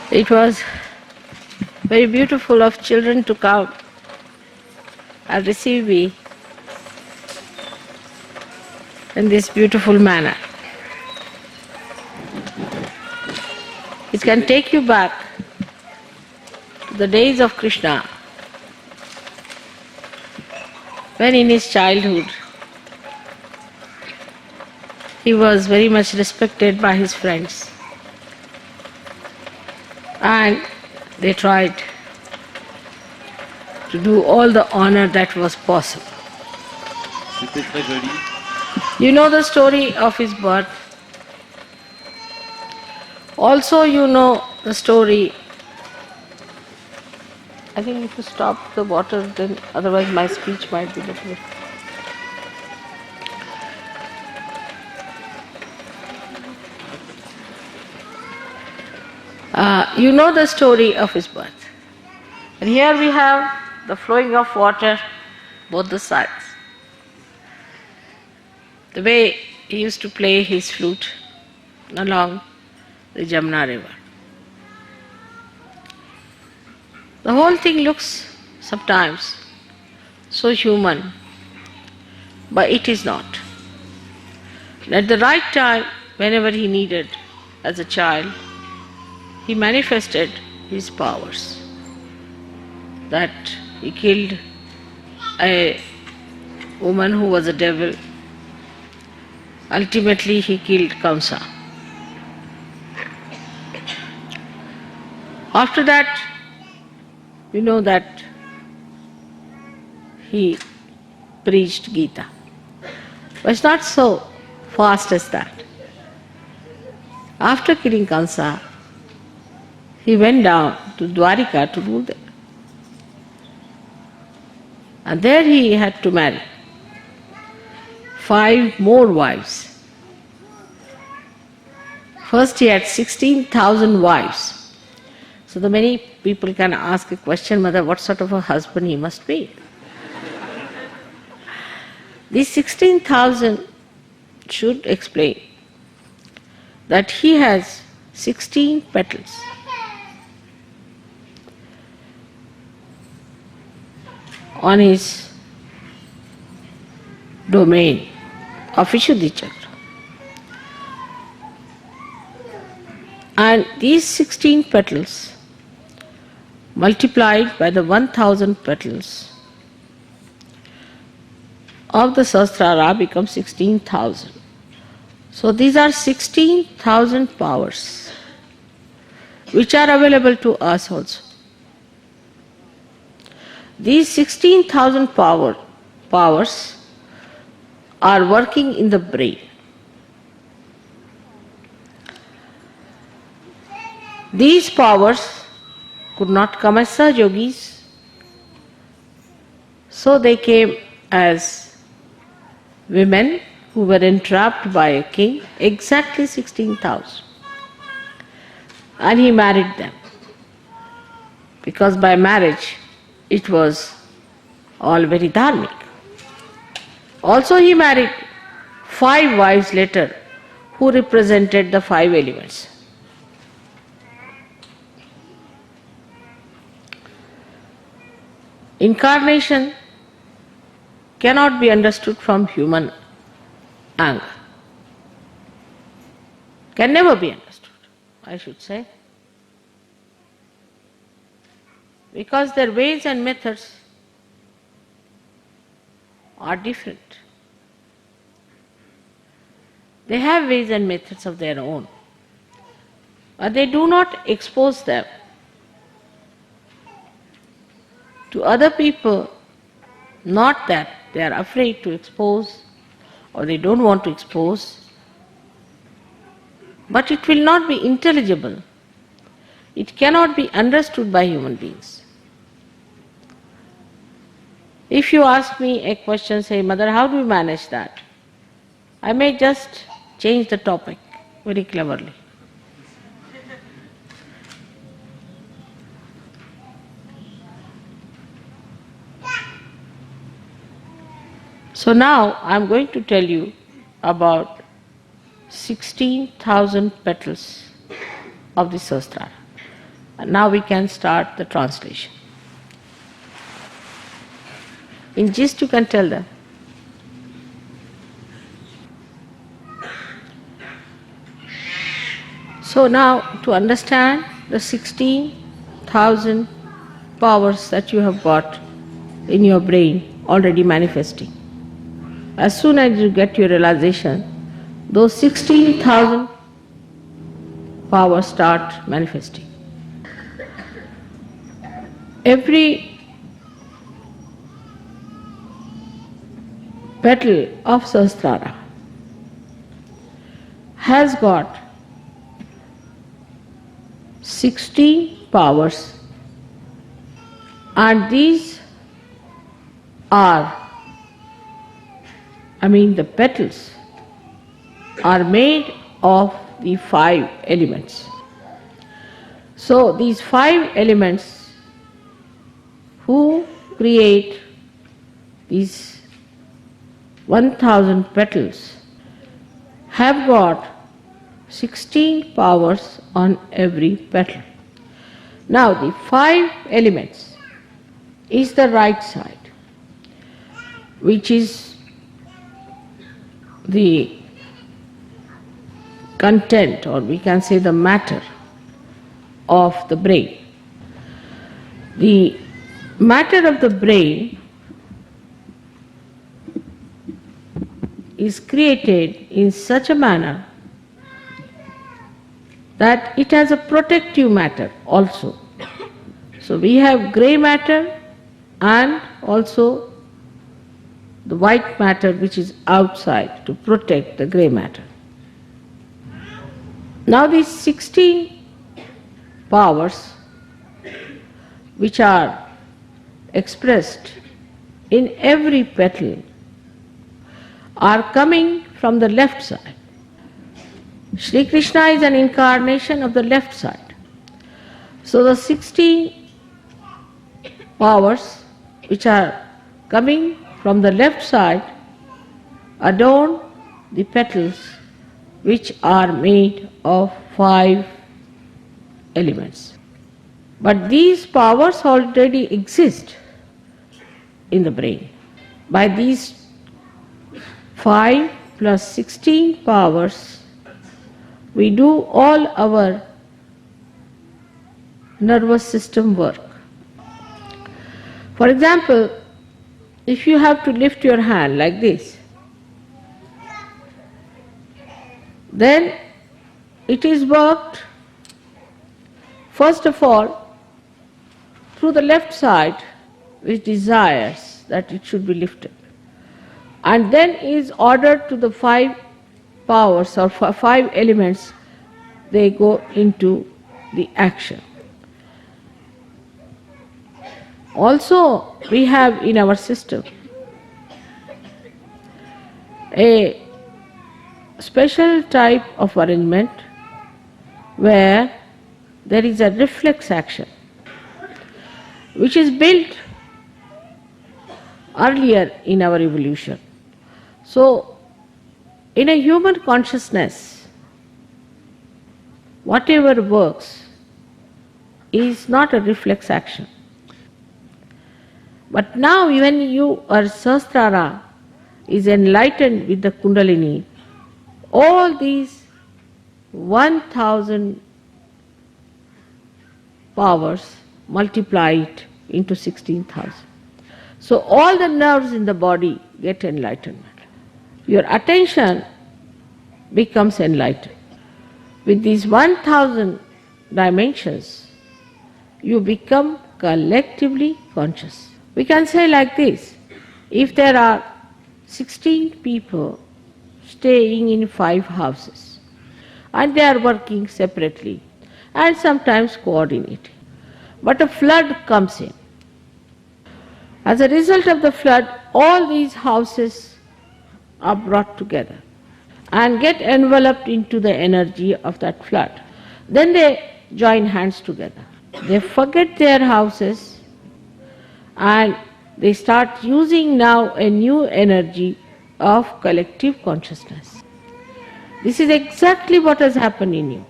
It was very beautiful of children to come and receive me in this beautiful manner. It can take you back to the days of Krishna, when in his childhood he was very much respected by his friends, and they tried to do all the honor that was possible. C'était très joli. You know the story of his birth. Also you know the story. I think if you stop the water, then otherwise my speech might be a little bit. You know the story of his birth. And here we have the flowing of water both the sides. The way he used to play his flute along the Jamuna river. The whole thing looks sometimes so human, but it is not. And at the right time, whenever he needed as a child, he manifested his powers. That he killed a woman who was a devil. Ultimately he killed Kamsa. After that, you know that he preached Gita. But it's not so fast as that. After killing Kamsa, he went down to Dwarika to rule there. And there he had to marry 5 more wives. First he had 16,000 wives. So the many people can ask a question, Mother, what sort of a husband he must be? These 16,000 should explain that he has 16 petals. On his domain of Vishuddhi Chakra. And these 16 petals multiplied by the 1,000 petals of the Sahasrara become 16,000. So these are 16,000 powers which are available to us also. These 16,000 powers are working in the brain. These powers could not come as Sahajayogis, so they came as women who were entrapped by a king, exactly 16,000. And he married them, because by marriage it was all very dharmic. Also he married 5 wives later who represented the 5 elements. Incarnation cannot be understood from human angle. Can never be understood, I should say. Because their ways and methods are different. They have ways and methods of their own, but they do not expose them to other people, not that they are afraid to expose or they don't want to expose, but it will not be intelligible. It cannot be understood by human beings. If you ask me a question, say, Mother, how do you manage that? I may just change the topic very cleverly. So now I am going to tell you about 16,000 petals of the Sahasrara. Now we can start the translation. In gist you can tell them. So now to understand the 16,000 powers that you have got in your brain already manifesting. As soon as you get your realization, those 16,000 powers start manifesting. Every petal of Sahasrara has got 16 powers, and these are, the petals are made of the 5 elements. So these 5 elements who create these 1000 petals have got 16 powers on every petal. Now the 5 elements is the right side, which is the content, or we can say the matter of the brain. The matter of the brain is created in such a manner that it has a protective matter also. So we have grey matter and also the white matter which is outside to protect the grey matter. Now these 16 powers which are expressed in every petal are coming from the left side. Shri Krishna is an incarnation of the left side. So the 16 powers which are coming from the left side adorn the petals which are made of 5 elements. But these powers already exist in the brain. By these 5 plus 16 powers, we do all our nervous system work. For example, if you have to lift your hand like this, then it is worked first of all through the left side, which desires that it should be lifted, and then is ordered to the 5 powers or 5 elements. They go into the action. Also, we have in our system a special type of arrangement where there is a reflex action which is built earlier in our evolution. So, in a human consciousness, whatever works is not a reflex action. But now when your Sahasrara is enlightened with the Kundalini, all these 1000 powers multiply it into 16,000. So all the nerves in the body get enlightenment. Your attention becomes enlightened. With these 1000 dimensions, you become collectively conscious. We can say like this: if there are 16 people staying in 5 houses and they are working separately and sometimes coordinating, but a flood comes in. As a result of the flood, all these houses are brought together and get enveloped into the energy of that flood. Then they join hands together. They forget their houses and they start using now a new energy of collective consciousness. This is exactly what has happened in you.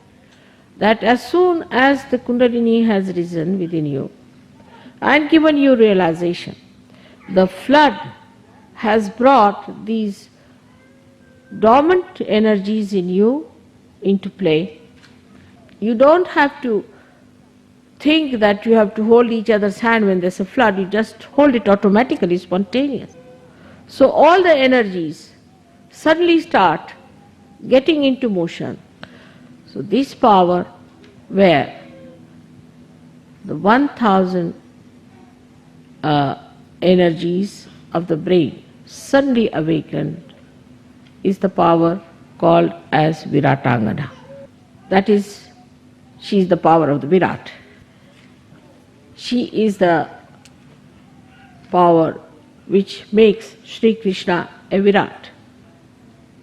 that as soon as the Kundalini has risen within you and given you realization, the flood has brought these dormant energies in you into play. You don't have to think that you have to hold each other's hand when there's a flood, you just hold it automatically, spontaneous. So all the energies suddenly start getting into motion. So this power where the 1000 energies of the brain suddenly awakened is the power called as Viratangana. That is, she is the power of the Virat. She is the power which makes Sri Krishna a Virat.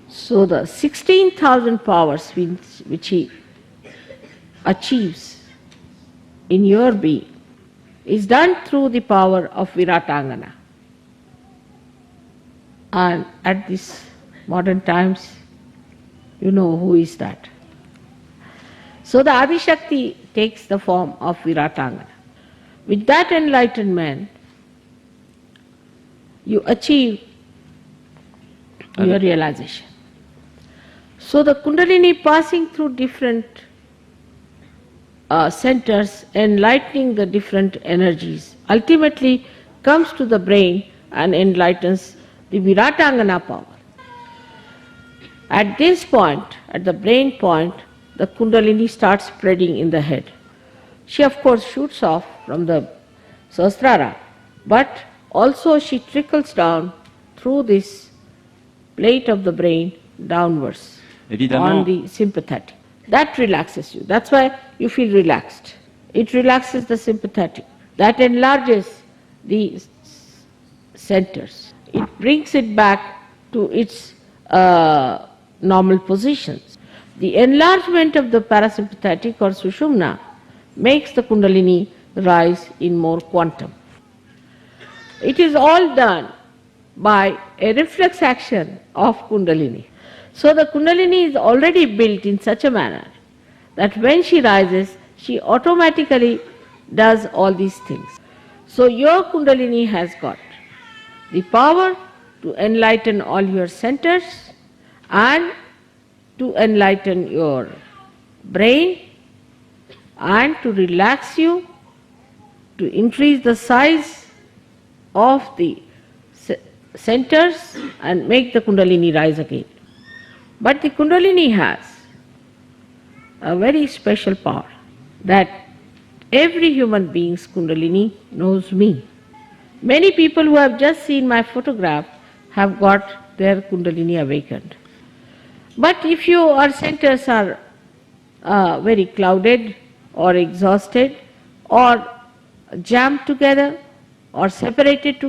So the 16,000 powers which he achieves in your being is done through the power of Viratangana. And at this modern times, you know who is that. So the Adi-Shakti takes the form of Viratangana. With that enlightenment, you achieve your realization. So the Kundalini passing through different centers, enlightening the different energies, ultimately comes to the brain and enlightens the Viratangana power. At this point, at the brain point, the Kundalini starts spreading in the head. She of course shoots off from the Sahasrara, but also she trickles down through this plate of the brain downwards on the sympathetic. That relaxes you. That's why you feel relaxed. It relaxes the sympathetic. That enlarges the centers. It brings it back to its normal positions. The enlargement of the parasympathetic or Sushumna makes the Kundalini rise in more quantum. It is all done by a reflex action of Kundalini. So the Kundalini is already built in such a manner that when she rises, she automatically does all these things. So your Kundalini has got the power to enlighten all your centers and to enlighten your brain and to relax you, to increase the size of the centers and make the Kundalini rise again. But the Kundalini has a very special power that every human being's Kundalini knows me. Many people who have just seen my photograph have got their Kundalini awakened. But if your centers are very clouded or exhausted or jammed together or separated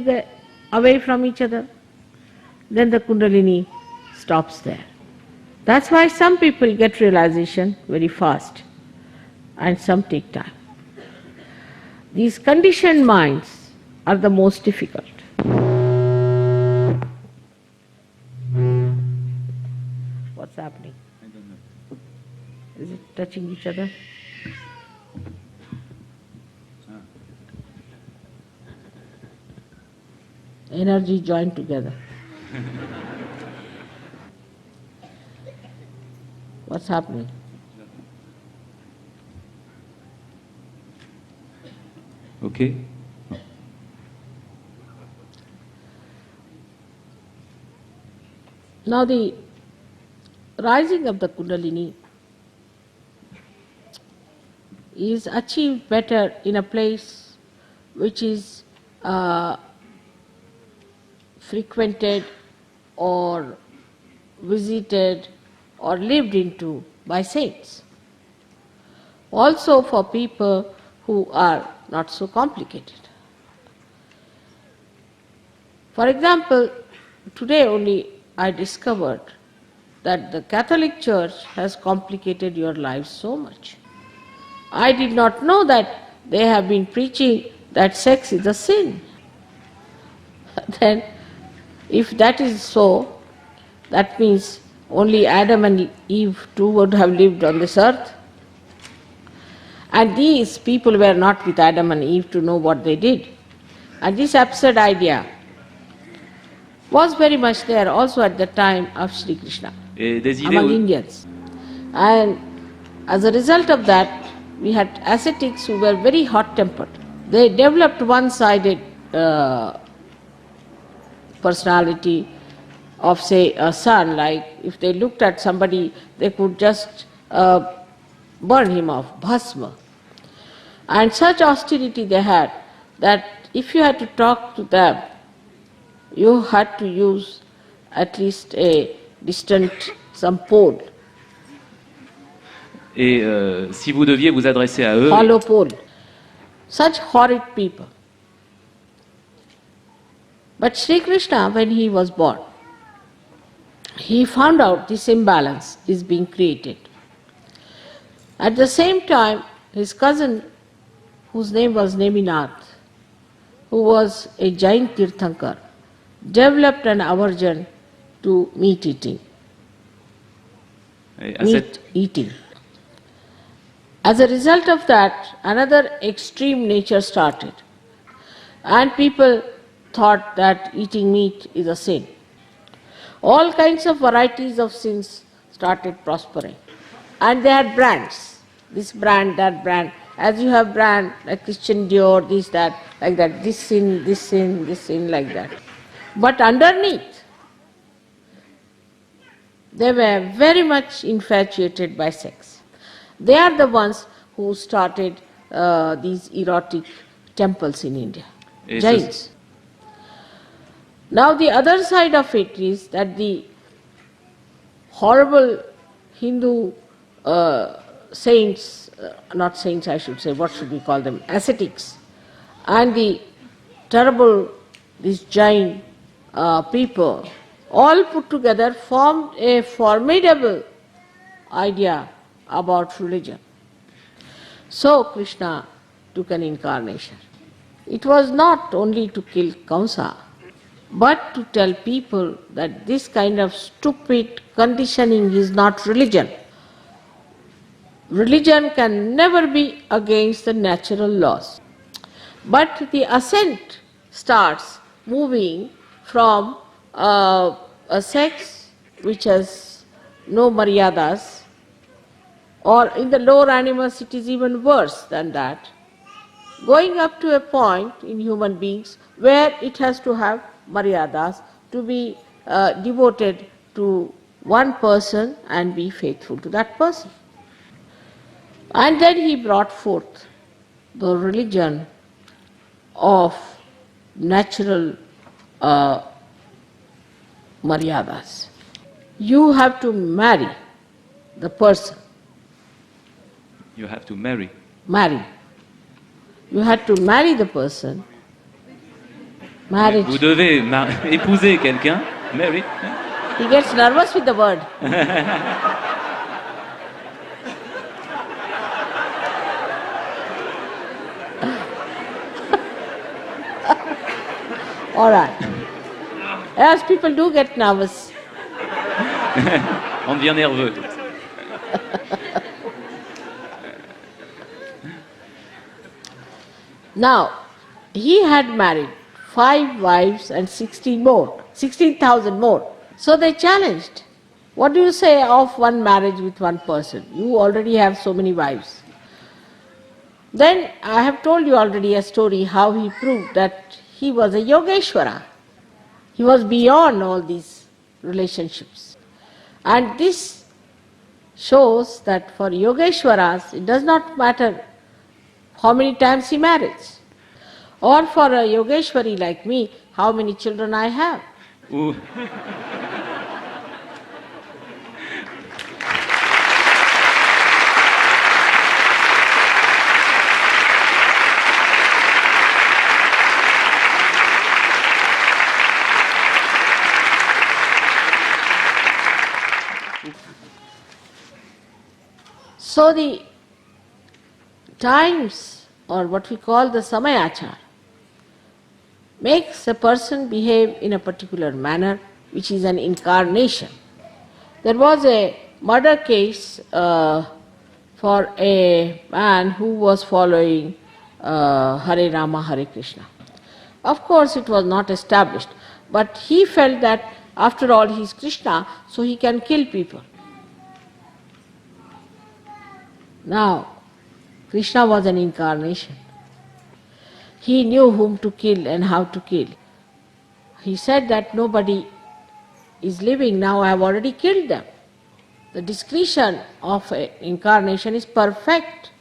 away from each other, then the Kundalini stops there. That's why some people get realization very fast and some take time. These conditioned minds are the most difficult. What's happening? I don't know. Is it touching each other? Energy joined together. What's happening? Okay. Now the rising of the Kundalini is achieved better in a place which is frequented or visited or lived into by saints. Also for people who are not so complicated. For example, today only I discovered that the Catholic Church has complicated your life so much. I did not know that they have been preaching that sex is a sin. Then, if that is so, that means only Adam and Eve too would have lived on this earth. And these people were not with Adam and Eve to know what they did. And this absurd idea was very much there also at the time of Sri Krishna Et des idées among au- Indians. And as a result of that, we had ascetics who were very hot-tempered. They developed one-sided personality of, say, a sun. Like if they looked at somebody, they could just burn him off, bhasma. And such austerity they had that if you had to talk to them, you had to use at least a distant, some pole, Et si vous deviez vous adresser à eux, hollow pole. Such horrid people. But Sri Krishna, when he was born, he found out this imbalance is being created. At the same time, his cousin, whose name was Neminath, who was a Jain Tirthankar, developed an aversion to meat eating. et à Meat cette- eating. As a result of that, another extreme nature started. And people thought that eating meat is a sin. All kinds of varieties of sins started prospering. And they had brands. This brand, that brand. As you have brand like Christian Dior, this, that, like that. This sin, this sin, this sin, like that. But underneath, they were very much infatuated by sex. They are the ones who started these erotic temples in India, Et Jains. Now the other side of it is that the horrible Hindu saints, not saints I should say, what should we call them, ascetics, and the terrible, these Jain people, all put together formed a formidable idea about religion. So Krishna took an incarnation. It was not only to kill Kamsa, but to tell people that this kind of stupid conditioning is not religion. Religion can never be against the natural laws. But the ascent starts moving from a sex which has no maryadas, or in the lower animals it is even worse than that, going up to a point in human beings where it has to have maryadas, to be devoted to one person and be faithful to that person. And then he brought forth the religion of natural maryadas. You have to marry the person. You have to marry. Marry. You had to marry the person. Marriage. Vous devez épouser quelqu'un, marry. He gets nervous with the word. All right. Yes, people do get nervous. On devient nerveux. Now, he had married 5 wives and 16,000 more. So they challenged. What do you say of one marriage with one person? You already have so many wives. Then I have told you already a story how he proved that he was a Yogeshwara. He was beyond all these relationships. And this shows that for Yogeshwaras, it does not matter how many times he marries. Or for a Yogeshwari like me, how many children I have. Ou- So the times, or what we call the samayachar, makes a person behave in a particular manner, which is an incarnation. There was a murder case for a man who was following Hare Rama, Hare Krishna. Of course, it was not established, but he felt that after all he is Krishna, so he can kill people. Now, Krishna was an incarnation. He knew whom to kill and how to kill. He said that nobody is living now, I have already killed them. The discretion of an incarnation is perfect.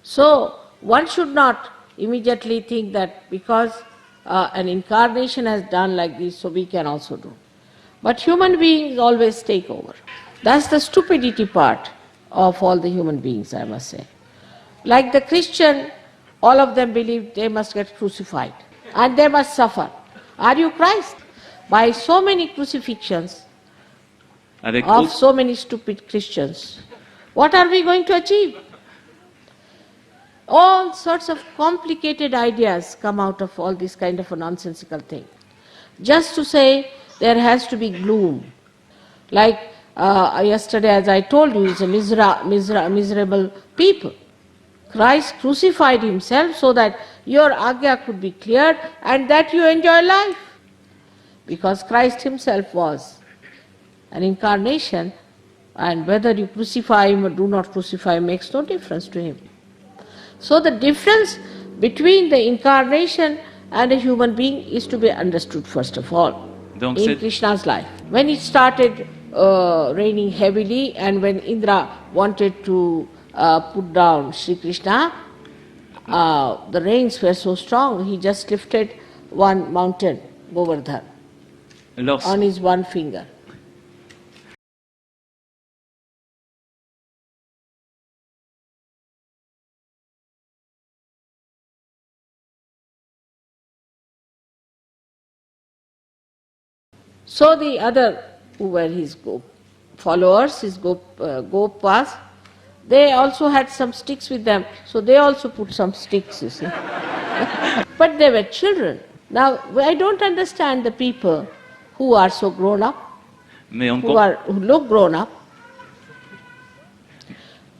So, one should not immediately think that because an incarnation has done like this, so we can also do. But human beings always take over. That's the stupidity part of all the human beings, I must say. Like the Christian, all of them believe they must get crucified and they must suffer. Are you Christ? By so many crucifixions of so many stupid Christians, what are we going to achieve? All sorts of complicated ideas come out of all this kind of a nonsensical thing. Just to say there has to be gloom. Like yesterday, as I told you, it's a miserable people. Christ crucified himself so that your agya could be cleared and that you enjoy life. Because Christ himself was an incarnation, and whether you crucify him or do not crucify him makes no difference to him. So the difference between the incarnation and a human being is to be understood first of all in Krishna's life. When it started raining heavily and when Indra wanted to put down Sri Krishna, the rains were so strong, he just lifted one mountain, Govardhan, on his one finger. So the other who were his followers, his gopas, they also had some sticks with them, so they also put some sticks, you see. But they were children. Now, I don't understand the people who are so grown up, who look grown up,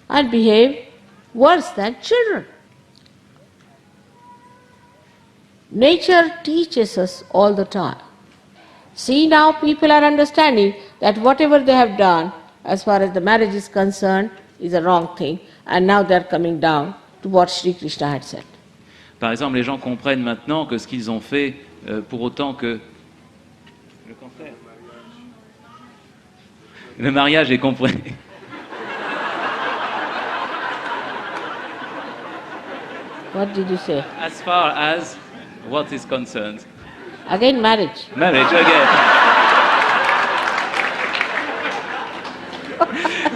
and behave worse than children. Nature teaches us all the time. See, now people are understanding that whatever they have done, as far as the marriage is concerned, is a wrong thing, and now they are coming down to what Sri Krishna had said. Par exemple, les gens comprennent maintenant que ce qu'ils ont fait, pour autant que le mariage est compris. What did you say? As far as what is concerned. Again, marriage. Marriage, again.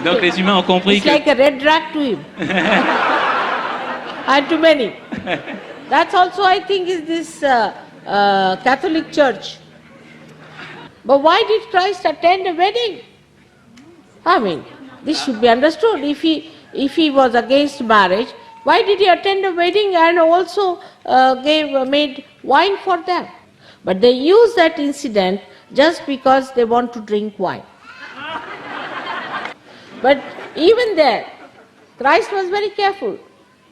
Donc les humains ont compris It's like a red rag to him. And to many. That's also, I think, is this Catholic Church. But why did Christ attend a wedding? I mean, this should be understood. If he was against marriage, why did he attend a wedding and also made wine for them? But they use that incident just because they want to drink wine. But even there, Christ was very careful.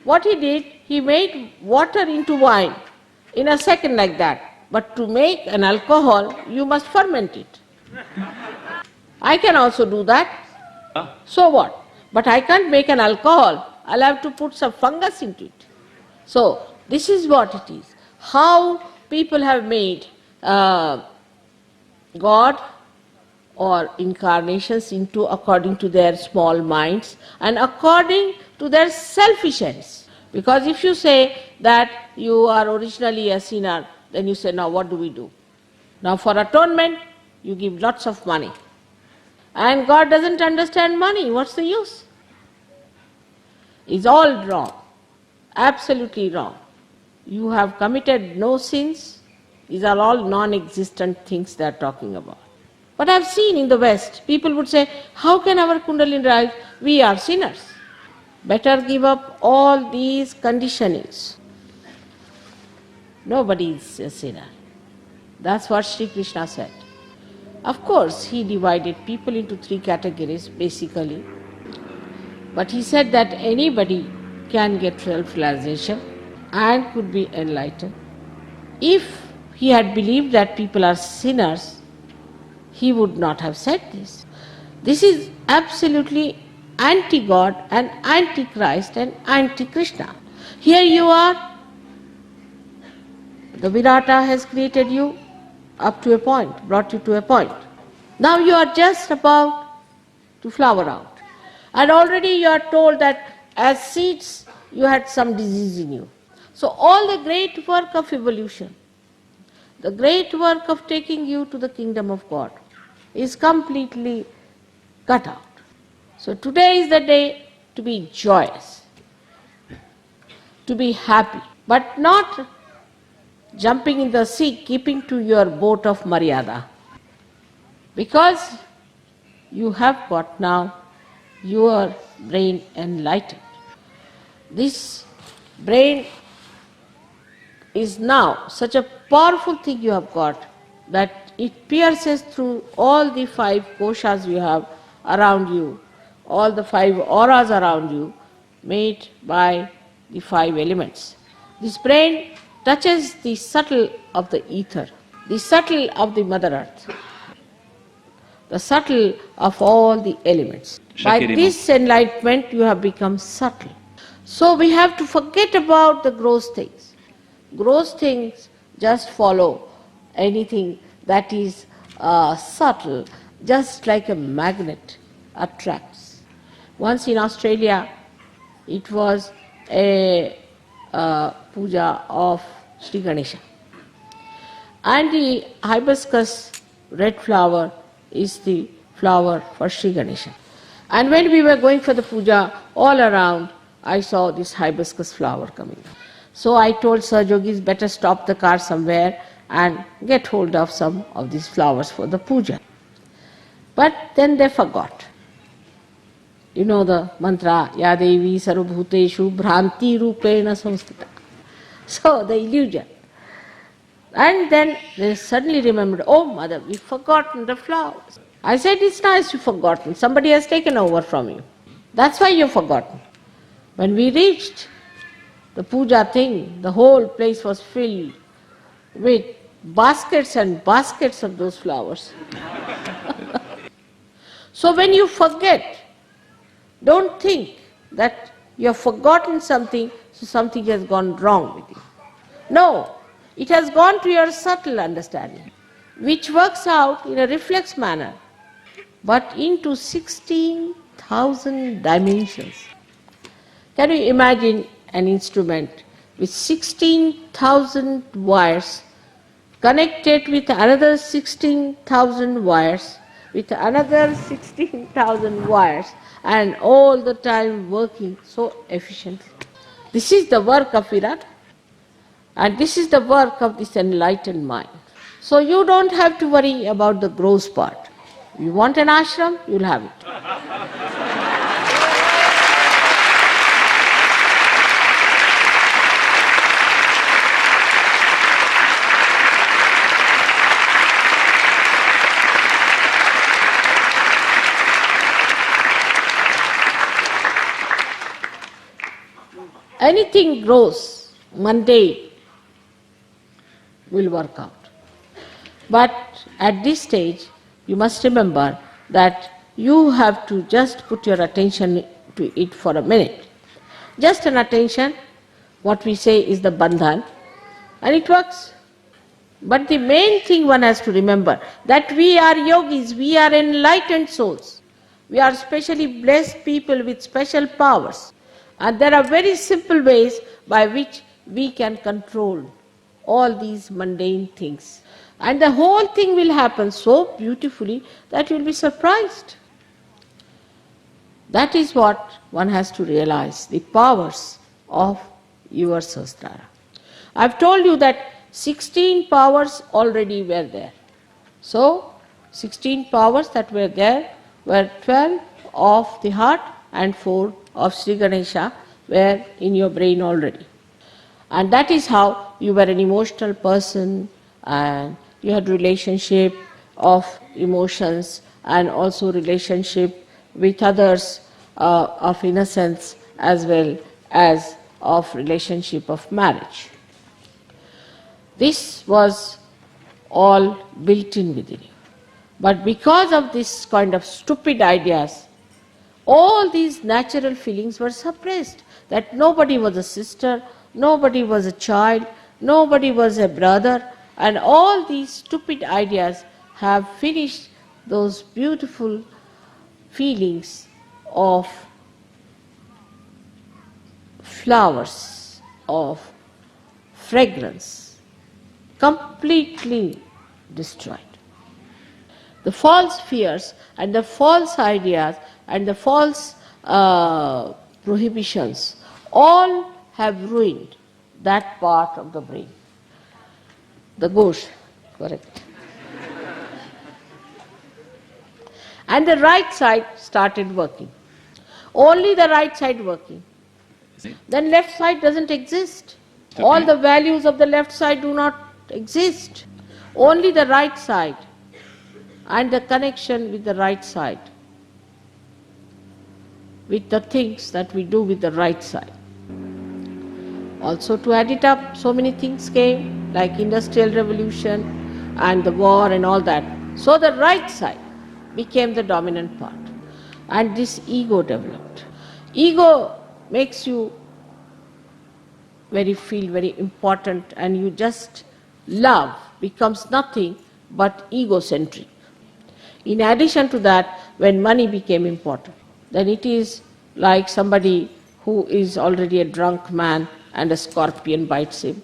What he did, he made water into wine in a second like that. But to make an alcohol, you must ferment it. I can also do that. So what? But I can't make an alcohol. I'll have to put some fungus into it. So this is what it is. How people have made God or incarnations into according to their small minds and according to their selfish ends. Because if you say that you are originally a sinner, then you say, now what do we do? Now for atonement, you give lots of money. And God doesn't understand money. What's the use? It's all wrong. Absolutely wrong. You have committed no sins. These are all non-existent things they are talking about. But I've seen in the West, people would say, how can our Kundalini rise? We are sinners. Better give up all these conditionings. Nobody is a sinner. That's what Sri Krishna said. Of course, he divided people into three categories, basically. But he said that anybody can get self-realization and could be enlightened. If he had believed that people are sinners, he would not have said this. This is absolutely anti-God and anti-Christ and anti-Krishna. Here you are, the Virata has created you up to a point, brought you to a point. Now you are just about to flower out. And already you are told that as seeds you had some disease in you. So all the great work of evolution, the great work of taking you to the kingdom of God is completely cut out. So today is the day to be joyous, to be happy, but not jumping in the sea, keeping to your boat of Maryada. Because you have got now your brain enlightened. This brain is now such a powerful thing you have got that it pierces through all the 5 koshas you have around you, all the 5 auras around you, made by the 5 elements. This brain touches the subtle of the ether, the subtle of the Mother Earth, the subtle of all the elements. By this enlightenment you have become subtle. So we have to forget about the gross things. Gross things just follow anything that is subtle, just like a magnet attracts. Once in Australia, it was a puja of Sri Ganesha. And the hibiscus red flower is the flower for Sri Ganesha. And when we were going for the puja, all around I saw this hibiscus flower coming. So I told Sahajayogis, better stop the car somewhere and get hold of some of these flowers for the puja. But then they forgot. You know the mantra, Ya Devi sarvabhuteshu bhranti rupena samstita. So the illusion. And then they suddenly remembered, oh mother, we've forgotten the flowers. I said, it's nice you've forgotten. Somebody has taken over from you. That's why you've forgotten. When we reached the puja thing, the whole place was filled with baskets and baskets of those flowers. So when you forget, don't think that you have forgotten something, so something has gone wrong with you. No, it has gone to your subtle understanding, which works out in a reflex manner, but into 16,000 dimensions. Can you imagine an instrument with 16,000 wires connected with another 16,000 wires, with another 16,000 wires, and all the time working so efficiently? This is the work of Virat, and this is the work of this enlightened mind. So you don't have to worry about the gross part. You want an ashram, you'll have it. Anything gross, mundane, will work out. But at this stage, you must remember that you have to just put your attention to it for a minute. Just an attention, what we say is the bandhan, and it works. But the main thing one has to remember, that we are yogis, we are enlightened souls. We are specially blessed people with special powers. And there are very simple ways by which we can control all these mundane things. And the whole thing will happen so beautifully that you will be surprised. That is what one has to realize, the powers of your Sahasrara. I have told you that 16 powers already were there. So, 16 powers that were there were 12 of the heart and 4 of Sri Ganesha were in your brain already. And that is how you were an emotional person, and you had relationship of emotions and also relationship with others, of innocence as well as of relationship of marriage. This was all built in within you. But because of this kind of stupid ideas, all these natural feelings were suppressed. That nobody was a sister, nobody was a child, nobody was a brother, and all these stupid ideas have finished those beautiful feelings of flowers, of fragrance, completely destroyed. The false fears and the false ideas and the false prohibitions all have ruined that part of the brain. The gauche, correct. And the right side started working. Only the right side working. Then left side doesn't exist. All the values of the left side do not exist. Only the right side and the connection with the right side, with the things that we do with the right side. Also to add it up, so many things came, like Industrial Revolution and the war and all that. So the right side became the dominant part. And this ego developed. Ego makes you feel very important, and you just love becomes nothing but egocentric. In addition to that, when money became important, then it is like somebody who is already a drunk man and a scorpion bites him.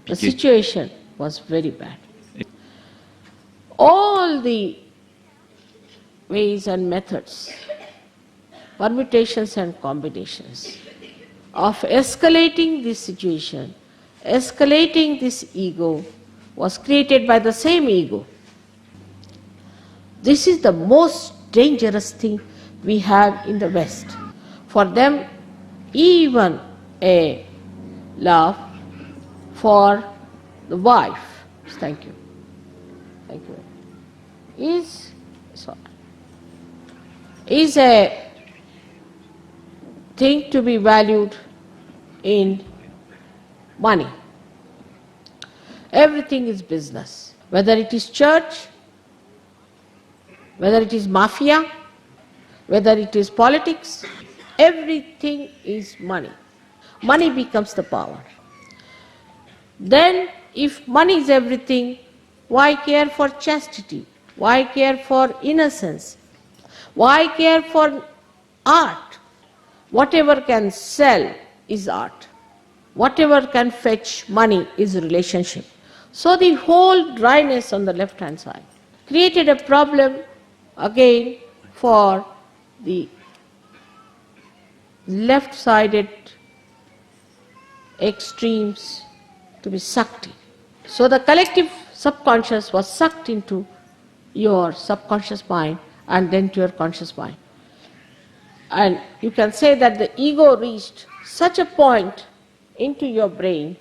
The situation was very bad. All the ways and methods, permutations and combinations of escalating this situation, escalating this ego, was created by the same ego. This is the most dangerous thing we have in the West. For them, even a love for the wife, thank you, is a thing to be valued in money. Everything is business, whether it is church, whether it is mafia, whether it is politics, everything is money. Money becomes the power. Then, if money is everything, why care for chastity? Why care for innocence? Why care for art? Whatever can sell is art. Whatever can fetch money is relationship. So the whole dryness on the left-hand side created a problem again for the left-sided extremes to be sucked in. So the collective subconscious was sucked into your subconscious mind and then to your conscious mind. And you can say that the ego reached such a point into your brain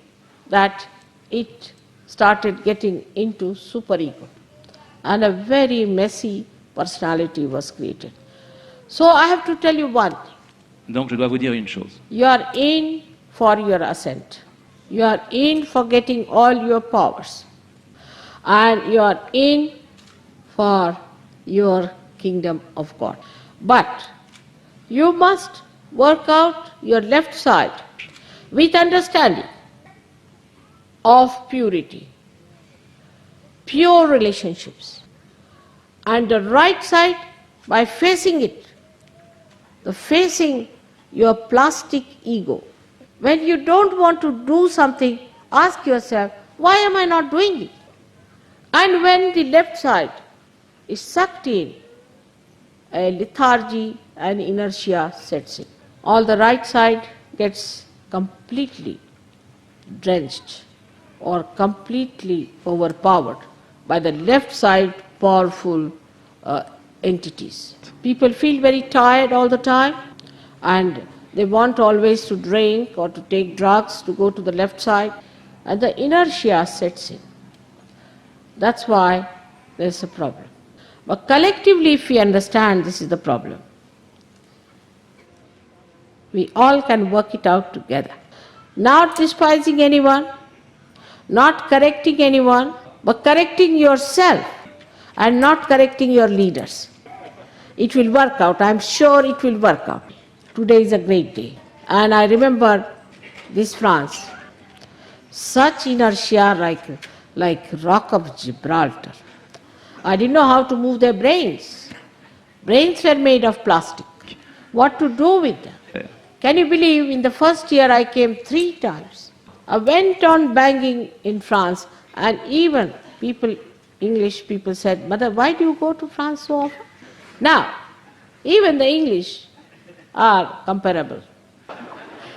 that it started getting into superego. And a very messy personality was created. So I have to tell you one thing. Donc je dois vous dire une chose. You are in for your ascent. You are in for getting all your powers. And you are in for your kingdom of God. But you must work out your left side with understanding of purity, pure relationships, and the right side by facing it, facing your plastic ego. When you don't want to do something, ask yourself, why am I not doing it? And when the left side is sucked in, a lethargy and inertia sets in. All the right side gets completely drenched or completely overpowered by the left side powerful entities. People feel very tired all the time and they want always to drink or to take drugs to go to the left side, and the inertia sets in. That's why there's a problem. But collectively, if we understand this is the problem, We all can work it out together. Not despising anyone, not correcting anyone, but correcting yourself and not correcting your leaders. It will work out. I am sure it will work out. Today is a great day. And I remember this France, such inertia like rock of Gibraltar. I didn't know how to move their brains. Brains were made of plastic. What to do with them? Can you believe in the first year I came 3 times? I went on banging in France, and even English people said, Mother, why do you go to France so often? Now, even the English are comparable.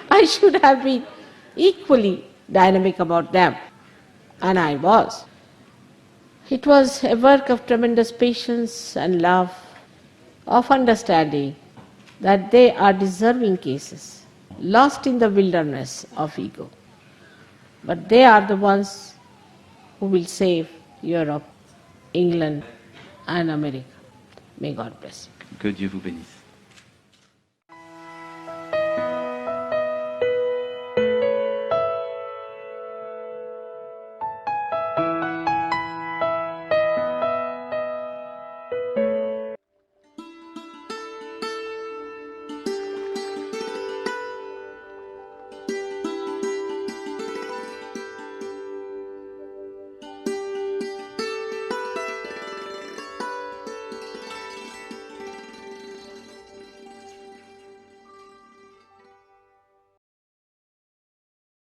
I should have been equally dynamic about them, and I was. It was a work of tremendous patience and love, of understanding that they are deserving cases, lost in the wilderness of ego. But they are the ones who will save Europe, England and America. May God bless you. Que Dieu vous bénisse.